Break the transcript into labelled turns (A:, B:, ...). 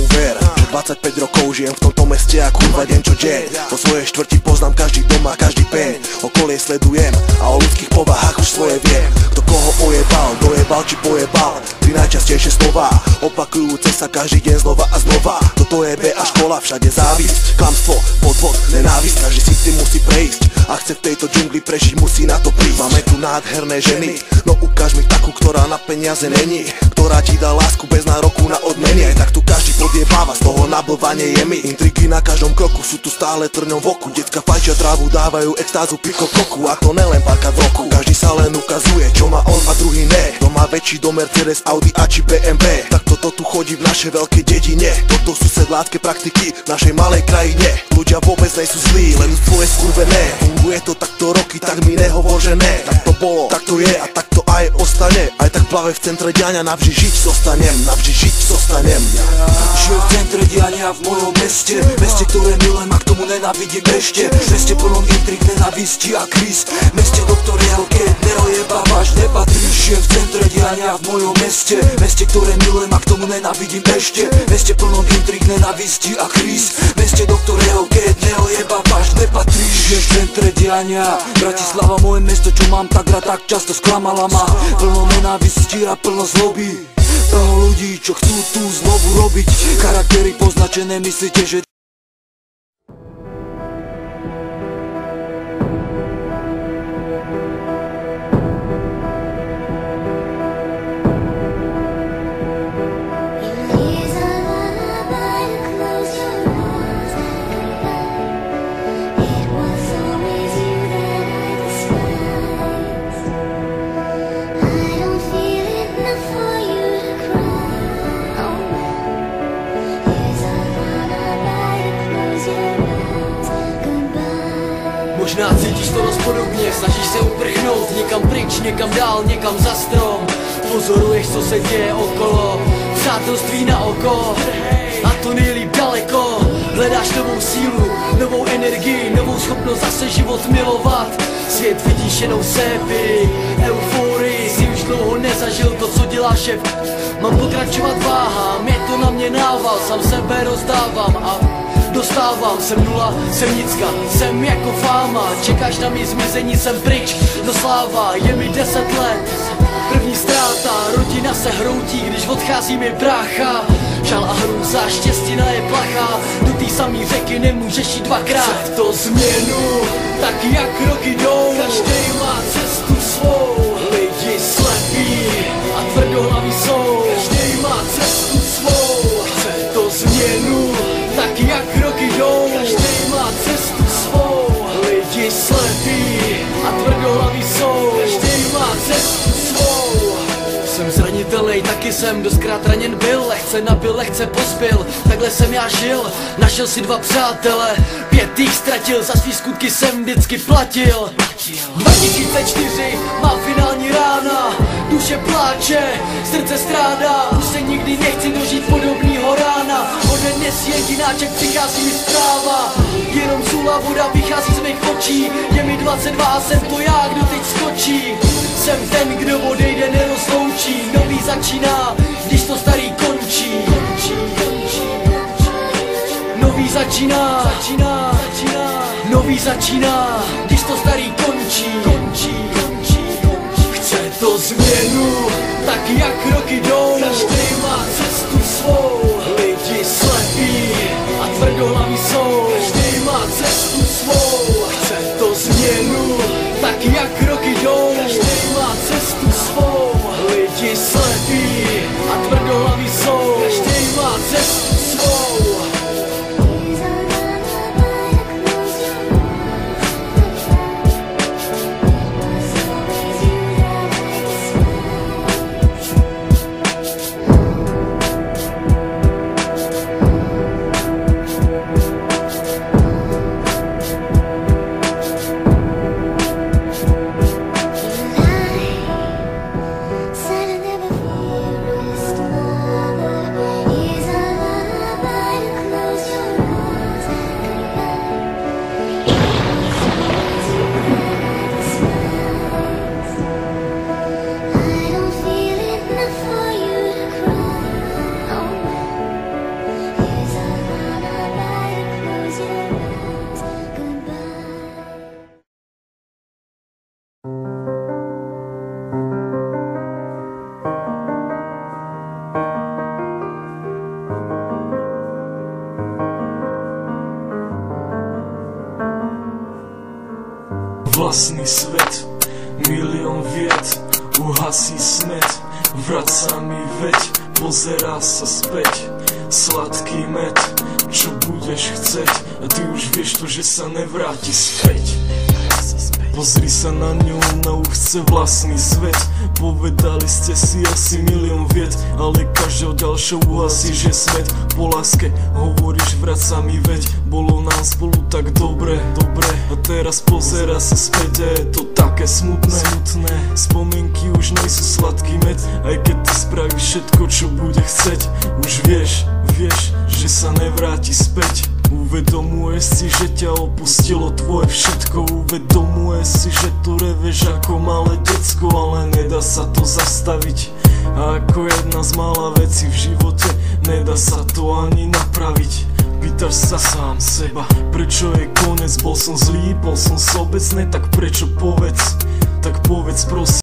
A: tomu ver, že 25 rokov žijem v tomto meste a kurva deň čo deň. Po svojej štvrti poznám každý dom a každý peň, okolie sledujem a o ľudských povahách už svoje viem. Kto koho ojebal, dojebal či pojebal, tri najčastejšie slova opakujúce sa každý deň znova a znova. Toto je B a škola, všade závisť, klamstvo, podvod, nenávisť. Každý si tým musí prejsť a chce v tejto džungli prežiť, musí na to prísť. Máme tu nádherné ženy, no ukáž mi takú, ktorá na peniaze není, ktorá ti dá lásku bez nároku na odmeny. Aj tak tu každý podjebáva, z toho nablbanie je mi. Intrigy na každom kroku, sú tu stále trňom v oku. Decka fajčia trávu, dávajú extázu piko koku, a to nelen párkrát v roku. Každý sa len ukazuje, čo má on a druhý ne. Kto má väčší dom, Mercedes, Audi a či BMW, tak toto tu chodí v našej veľkej dedine. Toto sú sedlácké praktiky v našej malej krajine. Ľudia vôbec nejsú zlí, len tvoje skurvené. Funguje to takto roky, tak mi nehovor, že ne. Tak to bolo, tak to je a tak to aj ostane. Aj tak plave v centre diania, navždy žiť zostanem, navždy žiť zostanem.
B: Žijem v centre diania v mojom meste, meste, ktoré milujem a k tomu nenávidím ešte. Meste plnom intrik, nenávisti a kríz, meste, do ktorého keď neojebávaš, nepatríš. Žijem v centre diania v mojom meste, meste, ktoré milujem a k tomu nenávidím ešte. Meste plnom intrik, nenávisti a kríz, meste, do ktorého keď neojebávaš, nepatríš. Žijem v centre diania, Bratislava, moje mesto, čo mám tak rád, tak často sklamala ma. Plno nenávisti a plno zloby, plno ľudí, čo chcú tu znovu robiť. Charaktery poznačené, myslíte, že
C: možná cítíš to dost podobně, snažíš se uprchnout někam pryč, někam dál, někam za strom. Pozoruješ, co se děje okolo, přátelství na oko a to nejlíp daleko. Hledáš novou sílu, novou energii, novou schopnost zase život milovat. Svět vidíš jenom séby, euforii, si už dlouho nezažil to, co dělá šéf. Mám pokračovat váhám, je to na mě nával, sám sebe rozdávám a dostávám. Jsem nula, jsem nicka, jsem jako fáma. Čekáš na mý zmizení, jsem pryč, do sláva. Je mi 10 let, první ztráta. Rodina se hroutí, když odchází mi brácha. Žal a hrůza, štěstina je plachá. Do té samý řeky nemůžeš jít dvakrát. Chce to změnu, tak jak roky jdou. Každej má cestu svou, lidi slepí a tvrdohlaví jsou. Každej má cestu svou, chce to změnu, tak jak roky jdou. Každej má cestu svou, lidi slepí a tvrdohlaví jsou. Každej má cestu svou. Jsem zranitelný, taky jsem dostkrát raněn byl. Lehce nabil, lehce pozbyl, takhle jsem já žil. Našel si 2 přátele, 5 jich ztratil. Za svý skutky jsem vždycky platil. 2004 má finální rána, duše pláče, srdce strádá. Už se nikdy nechci dožít podobnýho rána. Ode dnes jedináček přichází mi zpráva. Jenom zula voda vychází z mých očí. Je mi 22 a jsem to já, kdo teď skočí. Jsem ten, kdo odejde, nerozloučí. Nový začíná, když to starý končí. Nový začíná, nový začíná, když to starý končí. Chce to změnu, tak jak roky jdou. Každej má cestu svou, lidi slepí a tvrdohlaví jsou. Každej má cestu svou, chce to změnu, tak jak roky jdou. Každej má cestu svou, lidi slepí a tvrdohlaví jsou. Každej má cestu svou.
D: Vlastný svet, milión vied, uhasí smet, vraca mi veď, pozerá sa späť. Sladký med, čo budeš chceť, a ty už vieš to, že sa nevráti späť. Pozri sa na ňu, ona už chce vlastný svet. Povedali ste si asi milión vied, ale každou ďalšou uhasíš je smet. Po láske hovoríš, vraca mi veď, bolo nám spolu tak dobre. A teraz pozera sa späť a je to také smutné. Spomienky už nejsú sladký med, aj keď ty spravíš všetko, čo bude chceť. Už vieš, že sa nevráti späť. Uvedomuješ si, že ťa opustilo tvoje všetko. Uvedomuješ si, že tu reveš ako malé decko, ale nedá sa to zastaviť. A ako jedna z mála vecí v živote, nedá sa to ani napraviť. Pýtaš sa sám seba, prečo je konec? Bol som zlý, bol som sobecný, tak prečo povedz? Tak povedz prosím.